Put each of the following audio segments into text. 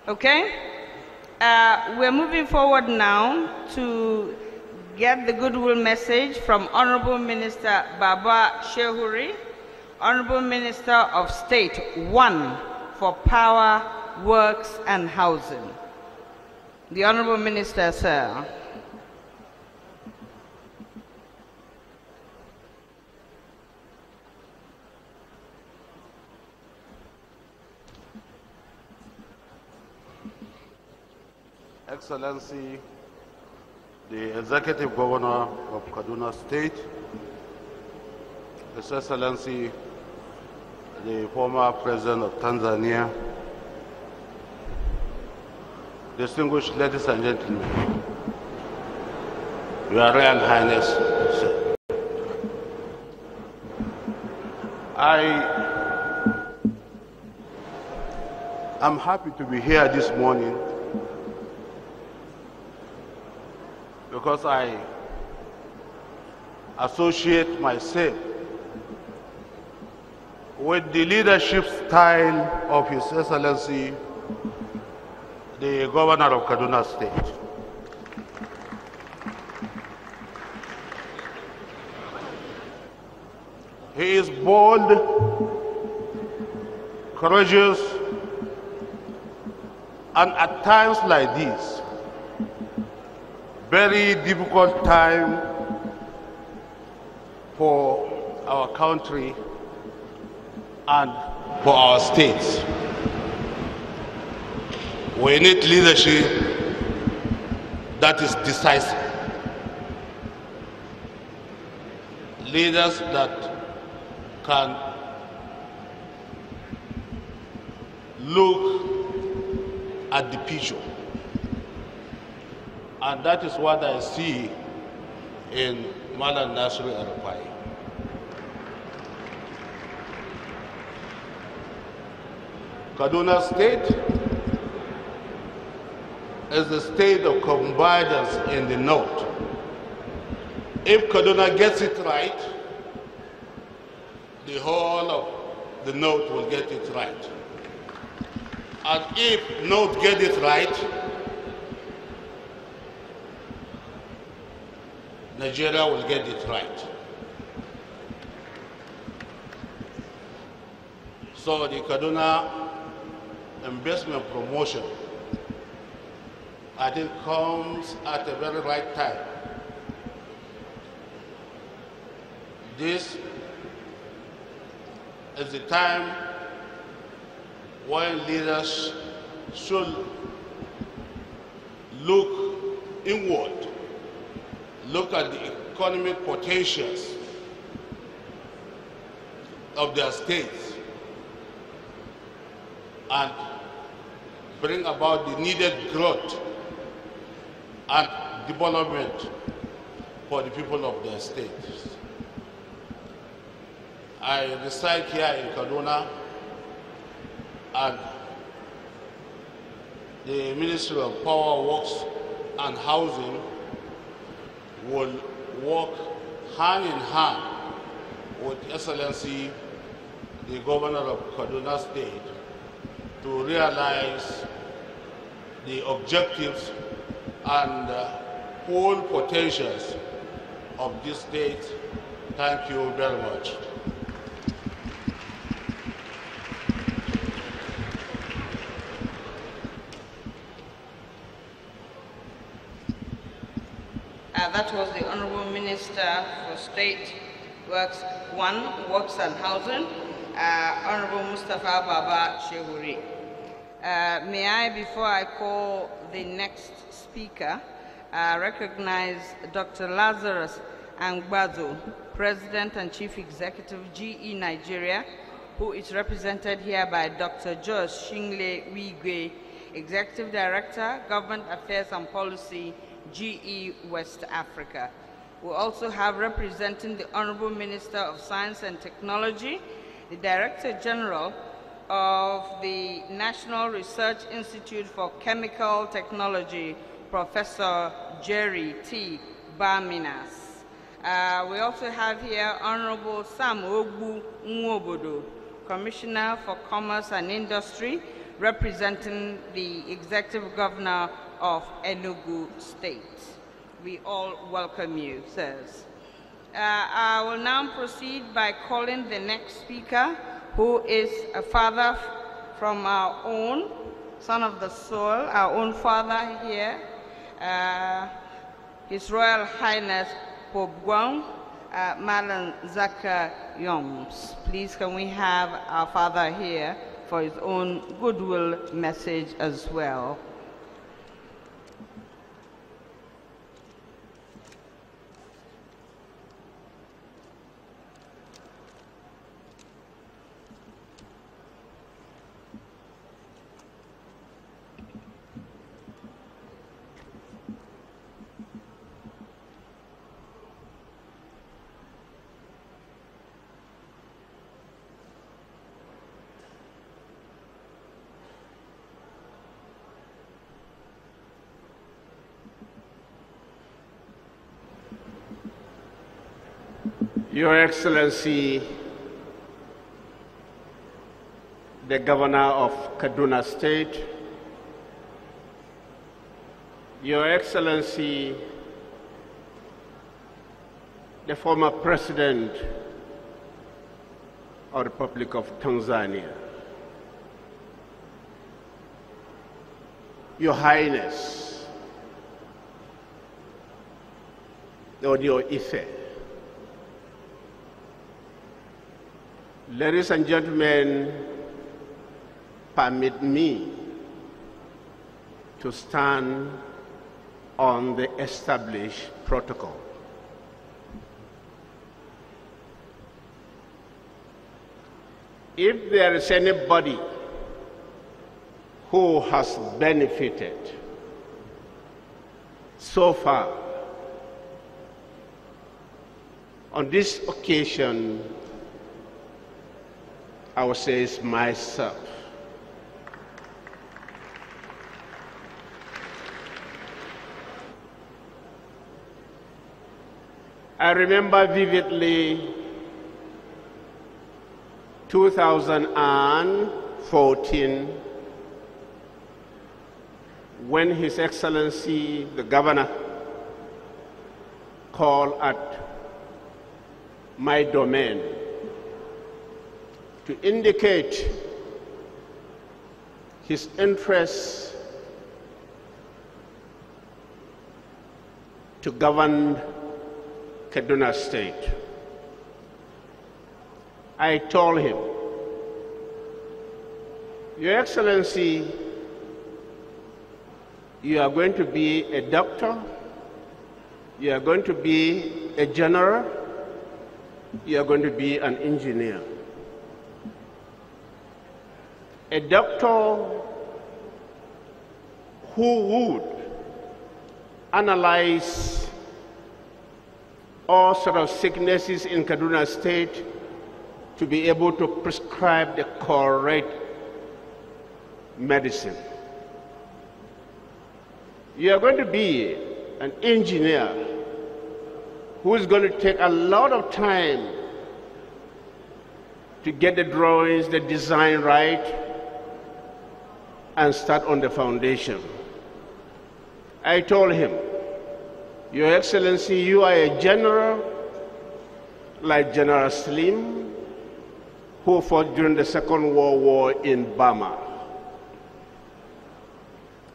Okay? We're moving forward now to get the goodwill message from Honourable Minister Baba Shehuri, Honourable Minister of State 1 for Power, Works and Housing. The Honourable Minister, sir. Excellency, the Executive Governor of Kaduna State, His Excellency, the former President of Tanzania, distinguished ladies and gentlemen, Your Royal Highness, sir. I am happy to be here this morning because I associate myself with the leadership style of His Excellency, the Governor of Kaduna State. He is bold, courageous, and at times like this, very difficult time for our country and for our states. We need leadership that is decisive. Leaders that can look at the future. And that is what I see in Malam Nasru El-Rufai. Kaduna State is the state of convergence in the north. If Kaduna gets it right, the whole of the north will get it right. And if north get it right, Nigeria will get it right. So the Kaduna investment promotion, I think, comes at a very right time. This is the time when leaders should look inward, look at the economic potentials of their states and bring about the needed growth and development for the people of their states. I reside here in Kaduna, and the Ministry of Power, Works and Housing will work hand in hand with Excellency, the Governor of Kaduna State, to realize the objectives and full potentials of this state. Thank you very much. That was the Honourable Minister for State Works 1, Works and Housing, Honourable Mustapha Baba Shehuri. May I, before I call the next speaker, recognize Dr. Lazarus Angbazo, President and Chief Executive, GE Nigeria, who is represented here by Dr. Josh Shingle Wigwe, Executive Director, Government Affairs and Policy, GE West Africa. We also have representing the Honourable Minister of Science and Technology, the Director General of the National Research Institute for Chemical Technology, Professor Jerry T. Barminas. We also have here Honourable Sam Ogbu Nwobodo, Commissioner for Commerce and Industry, representing the Executive Governor of Enugu State. We all welcome you, sirs. I will now proceed by calling the next speaker, who is a father from our own, son of the soil, our own father here, His Royal Highness Pope Gwang Malan Zaka Yoms. Please, can we have our father here for his own goodwill message as well? Your Excellency, the Governor of Kaduna State, Your Excellency, the former President of the Republic of Tanzania, Your Highness, Audio Ife, ladies and gentlemen, permit me to stand on the established protocol. If there is anybody who has benefited so far on this occasion, I would say it's myself. I remember vividly 2014 when His Excellency the Governor called at my domain to indicate his interest to govern Kaduna State. I told him, Your Excellency, you are going to be a doctor, you are going to be a general, you are going to be an engineer. A doctor who would analyze all sorts of sicknesses in Kaduna State to be able to prescribe the correct medicine. You are going to be an engineer who is going to take a lot of time to get the drawings, the design right, and start on the foundation. I told him, Your Excellency, you are a general like General Slim, who fought during the Second World War in Burma.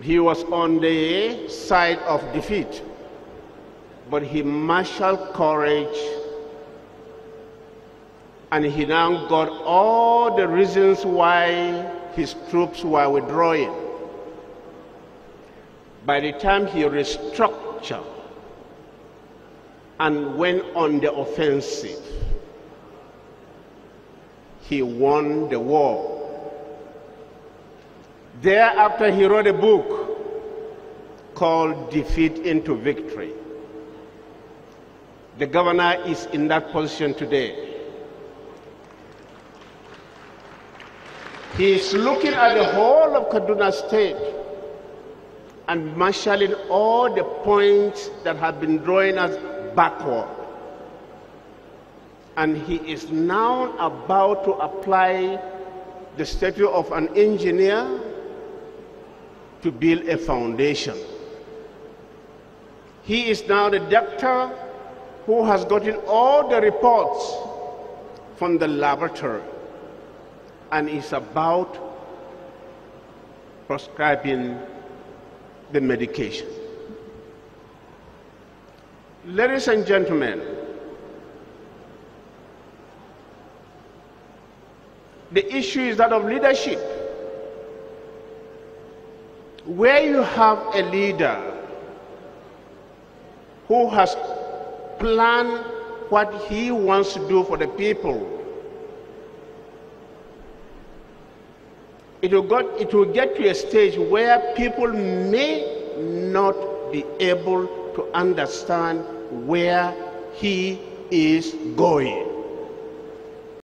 He was on the side of defeat, but he marshaled courage, and he now got all the reasons why his troops were withdrawing. By the time he restructured and went on the offensive, he won the war. Thereafter, he wrote a book called Defeat into Victory. The governor is in that position today. He is looking at the whole of Kaduna State and marshalling all the points that have been drawing us backward. And he is now about to apply the status of an engineer to build a foundation. He is now the doctor who has gotten all the reports from the laboratory and is about prescribing the medication. Ladies and gentlemen, the issue is that of leadership. Where you have a leader who has planned what he wants to do for the people, it will get to a stage where people may not be able to understand where he is going.